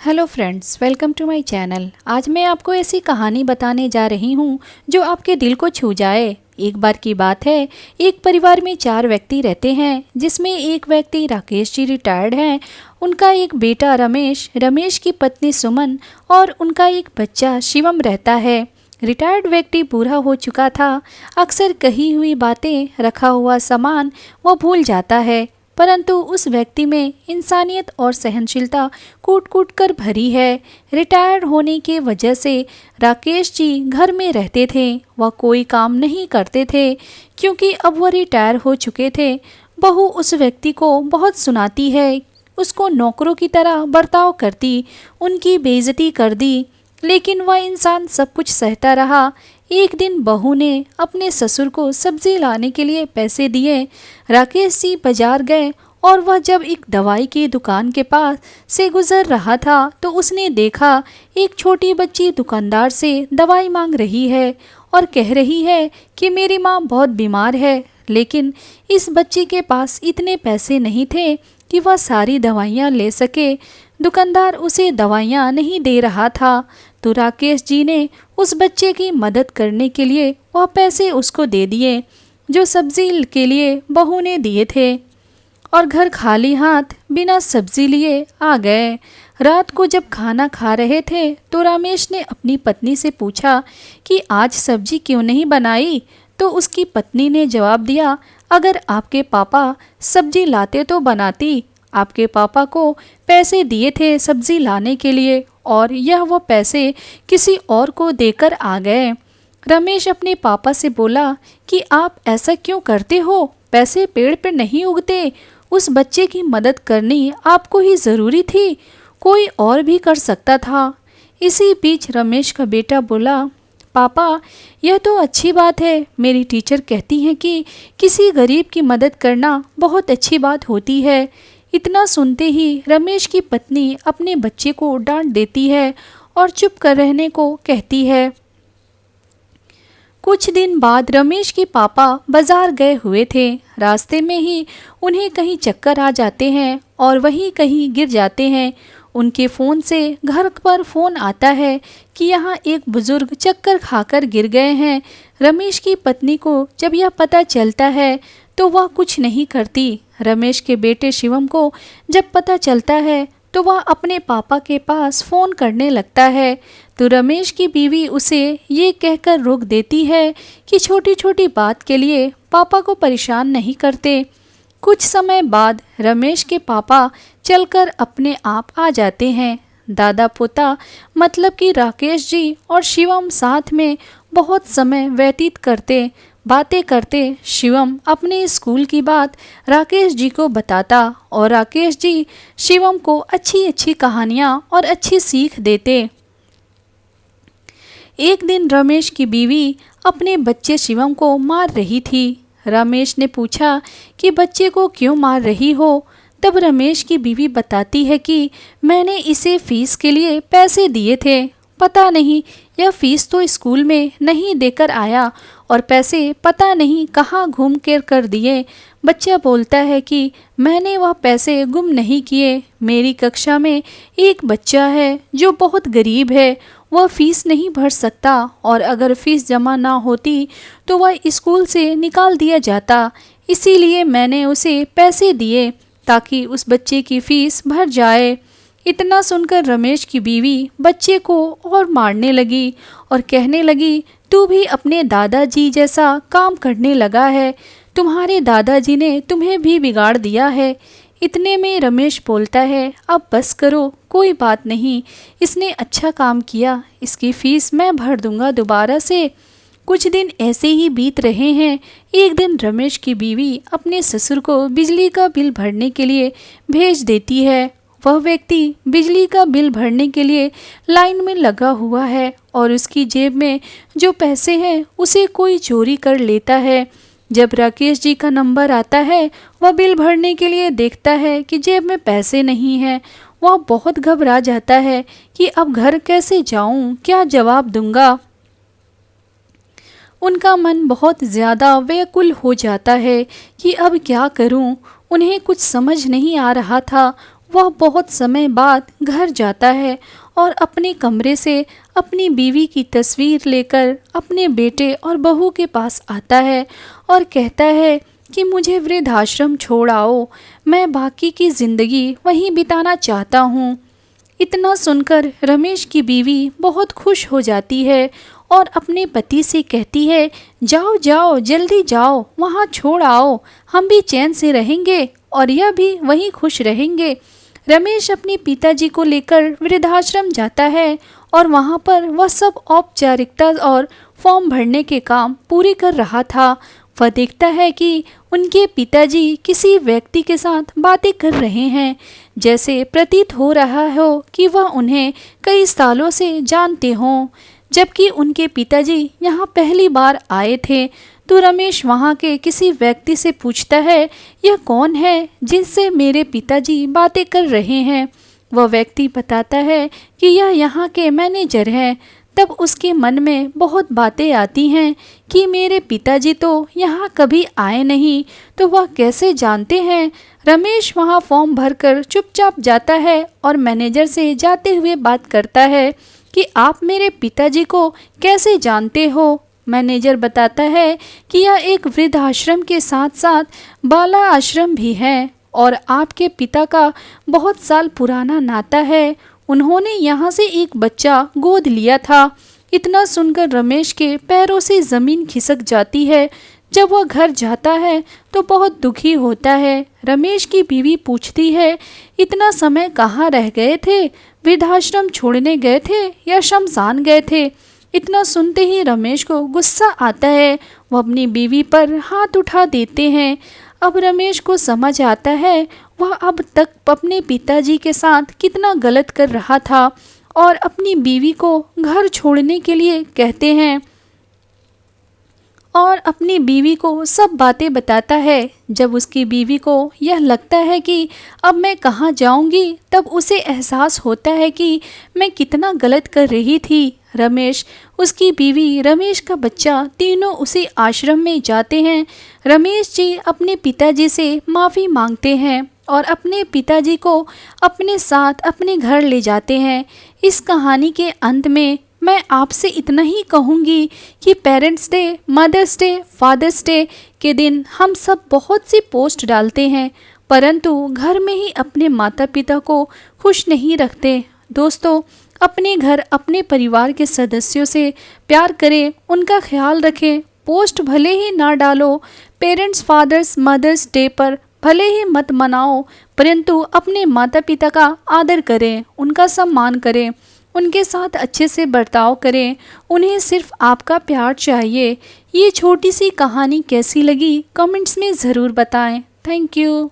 Hello friends, welcome to my channel. आज मैं आपको ऐसी कहानी बताने जा रही हूँ जो आपके दिल को छू जाए। एक बार की बात है, एक परिवार में 4 व्यक्ति रहते हैं, जिसमें एक व्यक्ति राकेश जी रिटायर्ड हैं। उनका एक बेटा रमेश, रमेश की पत्नी सुमन और उनका एक बच्चा शिवम रहता है। रिटायर्ड व्यक्ति बूढ़ा हो चुका था। अक्सर कही हुई बातें, रखा हुआ सामान वो भूल जाता है, परंतु उस व्यक्ति में इंसानियत और सहनशीलता कूट कूट कर भरी है। रिटायर्ड होने के वजह से राकेश जी घर में रहते थे। वह कोई काम नहीं करते थे, क्योंकि अब वह रिटायर हो चुके थे। बहू उस व्यक्ति को बहुत सुनाती है, उसको नौकरों की तरह बर्ताव करती, उनकी बेइज्जती कर दी, लेकिन वह इंसान सब कुछ सहता रहा। एक दिन बहू ने अपने ससुर को सब्जी लाने के लिए पैसे दिए। राकेश जी बाजार गए और वह जब एक दवाई की दुकान के पास से गुजर रहा था तो उसने देखा एक छोटी बच्ची दुकानदार से दवाई मांग रही है और कह रही है कि मेरी माँ बहुत बीमार है, लेकिन इस बच्ची के पास इतने पैसे नहीं थे कि वह सारी दवाइयाँ ले सके। दुकानदार उसे दवाइयाँ नहीं दे रहा था, तो राकेश जी ने उस बच्चे की मदद करने के लिए वह पैसे उसको दे दिए जो सब्जी के लिए बहू ने दिए थे, और घर खाली हाथ बिना सब्जी लिए आ गए। रात को जब खाना खा रहे थे तो रमेश ने अपनी पत्नी से पूछा कि आज सब्जी क्यों नहीं बनाई, तो उसकी पत्नी ने जवाब दिया, अगर आपके पापा सब्जी लाते तो बनाती। आपके पापा को पैसे दिए थे सब्जी लाने के लिए और यह वो पैसे किसी और को देकर आ गए। रमेश अपने पापा से बोला कि आप ऐसा क्यों करते हो, पैसे पेड़ पर नहीं उगते। उस बच्चे की मदद करनी आपको ही ज़रूरी थी, कोई और भी कर सकता था। इसी बीच रमेश का बेटा बोला, पापा यह तो अच्छी बात है, मेरी टीचर कहती हैं कि किसी गरीब की मदद करना बहुत अच्छी बात होती है। इतना सुनते ही रमेश की पत्नी अपने बच्चे को डांट देती है और चुप कर रहने को कहती है। कुछ दिन बाद रमेश के पापा बाजार गए हुए थे। रास्ते में ही उन्हें कहीं चक्कर आ जाते हैं और वहीं कहीं गिर जाते हैं। उनके फ़ोन से घर पर फ़ोन आता है कि यहाँ एक बुज़ुर्ग चक्कर खाकर गिर गए हैं। रमेश की पत्नी को जब यह पता चलता है तो वह कुछ नहीं करती। रमेश के बेटे शिवम को जब पता चलता है तो वह अपने पापा के पास फ़ोन करने लगता है, तो रमेश की बीवी उसे ये कहकर रोक देती है कि छोटी छोटी बात के लिए पापा को परेशान नहीं करते। कुछ समय बाद रमेश के पापा चलकर अपने आप आ जाते हैं। दादा पोता मतलब कि राकेश जी और शिवम साथ में बहुत समय व्यतीत करते, बातें करते। शिवम अपने स्कूल की बात राकेश जी को बताता और राकेश जी शिवम को अच्छी अच्छी कहानियाँ और अच्छी सीख देते। एक दिन रमेश की बीवी अपने बच्चे शिवम को मार रही थी। रमेश ने पूछा कि बच्चे को क्यों मार रही हो। तब रमेश की बीवी बताती है कि मैंने इसे फीस के लिए पैसे दिए थे, पता नहीं यह फीस तो स्कूल में नहीं देकर आया और पैसे पता नहीं कहाँ घूम कर दिए। बच्चा बोलता है कि मैंने वह पैसे गुम नहीं किए, मेरी कक्षा में एक बच्चा है जो बहुत गरीब है, वह फीस नहीं भर सकता और अगर फीस जमा ना होती तो वह स्कूल से निकाल दिया जाता, इसीलिए मैंने उसे पैसे दिए ताकि उस बच्चे की फीस भर जाए। इतना सुनकर रमेश की बीवी बच्चे को और मारने लगी और कहने लगी, तू भी अपने दादाजी जैसा काम करने लगा है, तुम्हारे दादाजी ने तुम्हें भी बिगाड़ दिया है। इतने में रमेश बोलता है, अब बस करो, कोई बात नहीं, इसने अच्छा काम किया, इसकी फीस मैं भर दूंगा दोबारा से। कुछ दिन ऐसे ही बीत रहे हैं। एक दिन रमेश की बीवी अपने ससुर को बिजली का बिल भरने के लिए भेज देती है। वह व्यक्ति बिजली का बिल भरने के लिए लाइन में लगा हुआ है और उसकी जेब में जो पैसे हैं उसे कोई चोरी कर लेता है। जब राकेश जी का नंबर आता है, वह बिल भरने के लिए देखता है कि जेब में पैसे नहीं हैं। वह बहुत घबरा जाता है कि अब घर कैसे जाऊं, क्या जवाब दूंगा। उनका मन बहुत ज़्यादा व्याकुल हो जाता है कि अब क्या करूं। उन्हें कुछ समझ नहीं आ रहा था। वह बहुत समय बाद घर जाता है और अपने कमरे से अपनी बीवी की तस्वीर लेकर अपने बेटे और बहू के पास आता है और कहता है कि मुझे वृद्धाश्रम छोड़ आओ, मैं बाकी की ज़िंदगी वहीं बिताना चाहता हूँ। इतना सुनकर रमेश की बीवी बहुत खुश हो जाती है और अपने पति से कहती है, जाओ जाओ जल्दी जाओ, वहाँ छोड़ आओ, हम भी चैन से रहेंगे और यह भी वहीं खुश रहेंगे। रमेश अपने पिताजी को लेकर वृद्धाश्रम जाता है और वहाँ पर वह सब औपचारिकता और फॉर्म भरने के काम पूरे कर रहा था। वह देखता है कि उनके पिताजी किसी व्यक्ति के साथ बातें कर रहे हैं, जैसे प्रतीत हो रहा हो कि वह उन्हें कई सालों से जानते हों। जबकि उनके पिताजी यहाँ पहली बार आए थे, तो रमेश वहाँ के किसी व्यक्ति से पूछता है, यह कौन है जिससे मेरे पिताजी बातें कर रहे हैं। वह व्यक्ति बताता है कि यह यहाँ के मैनेजर हैं। तब उसके मन में बहुत बातें आती हैं कि मेरे पिताजी तो यहाँ कभी आए नहीं, तो वह कैसे जानते हैं। रमेश वहाँ फॉर्म भरकर चुपचाप जाता है और मैनेजर से जाते हुए बात करता है कि आप मेरे पिताजी को कैसे जानते हो। मैनेजर बताता है कि यह एक वृद्धाश्रम के साथ साथ बाला आश्रम भी है और आपके पिता का बहुत साल पुराना नाता है। उन्होंने यहाँ से एक बच्चा गोद लिया था। इतना सुनकर रमेश के पैरों से ज़मीन खिसक जाती है। जब वह घर जाता है तो बहुत दुखी होता है। रमेश की बीवी पूछती है, इतना समय कहाँ रह गए थे? वृद्धाश्रम छोड़ने गए थे या शमशान गए थे? इतना सुनते ही रमेश को गुस्सा आता है। वह अपनी बीवी पर हाथ उठा देते हैं। अब रमेश को समझ आता है वह अब तक अपने पिताजी के साथ कितना गलत कर रहा था और अपनी बीवी को घर छोड़ने के लिए कहते हैं और अपनी बीवी को सब बातें बताता है। जब उसकी बीवी को यह लगता है कि अब मैं कहाँ जाऊंगी, तब उसे एहसास होता है कि मैं कितना गलत कर रही थी। रमेश, उसकी बीवी, रमेश का बच्चा तीनों उसी आश्रम में जाते हैं। रमेश जी अपने पिताजी से माफ़ी मांगते हैं और अपने पिताजी को अपने साथ अपने घर ले जाते हैं। इस कहानी के अंत में मैं आपसे इतना ही कहूँगी कि parents day, mothers day, fathers day के दिन हम सब बहुत सी पोस्ट डालते हैं, परंतु घर में ही अपने माता पिता को खुश नहीं रखते। दोस्तों, अपने घर, अपने परिवार के सदस्यों से प्यार करें, उनका ख्याल रखें। पोस्ट भले ही ना डालो, पेरेंट्स, फादर्स, मदर्स डे पर भले ही मत मनाओ, परंतु अपने माता पिता का आदर करें, उनका सम्मान करें, उनके साथ अच्छे से बर्ताव करें। उन्हें सिर्फ आपका प्यार चाहिए। ये छोटी सी कहानी कैसी लगी कमेंट्स में ज़रूर बताएं। Thank you.